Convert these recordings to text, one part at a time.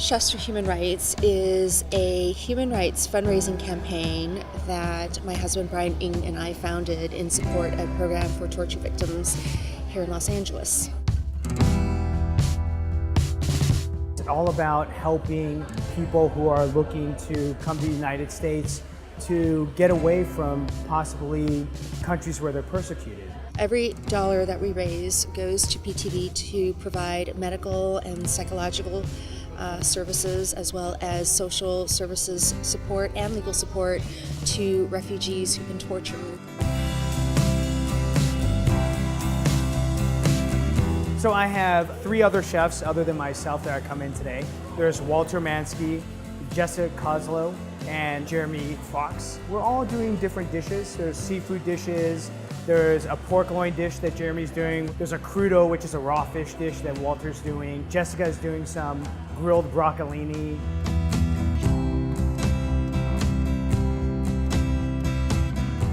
Chefs for Human Rights is a human rights fundraising campaign that my husband Brian Ng and I founded in support of a program for torture victims here in Los Angeles. It's all about helping people who are looking to come to the United States to get away from possibly countries where they're persecuted. Every dollar that we raise goes to PTV to provide medical and psychological services, as well as social services support and legal support to refugees who've been tortured. So I have 3 other chefs other than myself that are coming today. There's Walter Manzke, Jessica Koslow, and Jeremy Fox. We're all doing different dishes. There's seafood dishes, there's a pork loin dish that Jeremy's doing, there's a crudo, which is a raw fish dish that Walter's doing. Jessica's doing some grilled broccolini.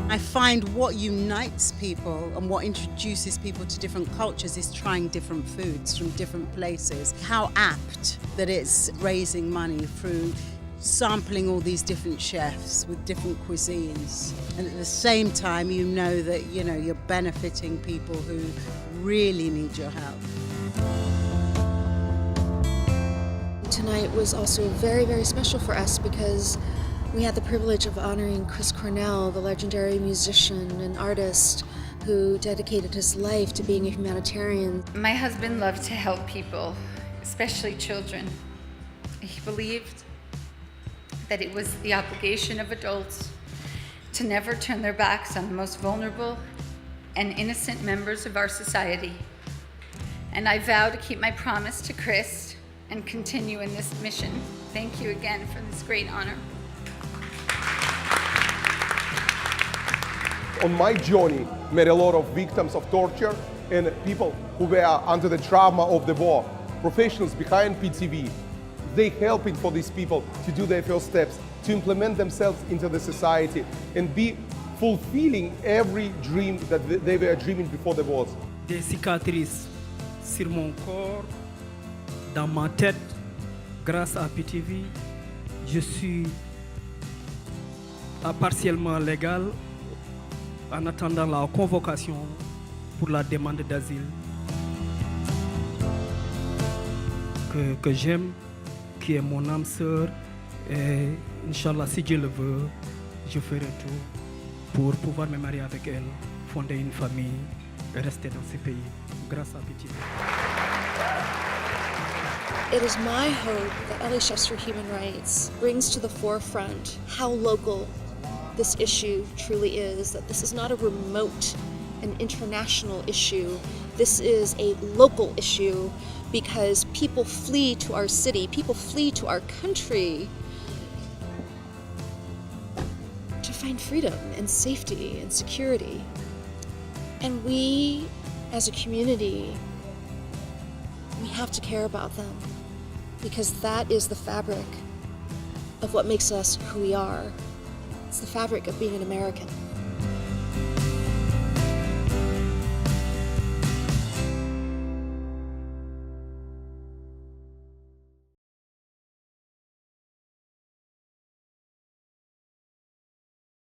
I find what unites people and what introduces people to different cultures is trying different foods from different places. How apt that it's raising money through sampling all these different chefs with different cuisines. And at the same time, you know that, you're benefiting people who really need your help. Tonight was also very, very special for us because we had the privilege of honoring Chris Cornell, the legendary musician and artist who dedicated his life to being a humanitarian. My husband loved to help people, especially children. He believed that it was the obligation of adults to never turn their backs on the most vulnerable and innocent members of our society. And I vow to keep my promise to Chris and continue in this mission. Thank you again for this great honor. On my journey, met a lot of victims of torture and people who were under the trauma of the war. Professionals behind PTV, they helping for these people to do their first steps, to implement themselves into the society and be fulfilling every dream that they were dreaming before the wars. Des cicatrices sur mon corps, dans ma tête, grâce à PTV, je suis partiellement légal en attendant la convocation pour la demande d'asile que j'aime, qui est mon âme sœur, et Inch'Allah, si Dieu le veut, je ferai tout pour pouvoir me marier avec elle, fonder une famille et rester dans ce pays, grâce à PTV. It is my hope that LA Chefs for Human Rights brings to the forefront how local this issue truly is, that this is not a remote and international issue. This is a local issue because people flee to our city, people flee to our country to find freedom and safety and security. And we, as a community, we have to care about them because that is the fabric of what makes us who we are. It's the fabric of being an American.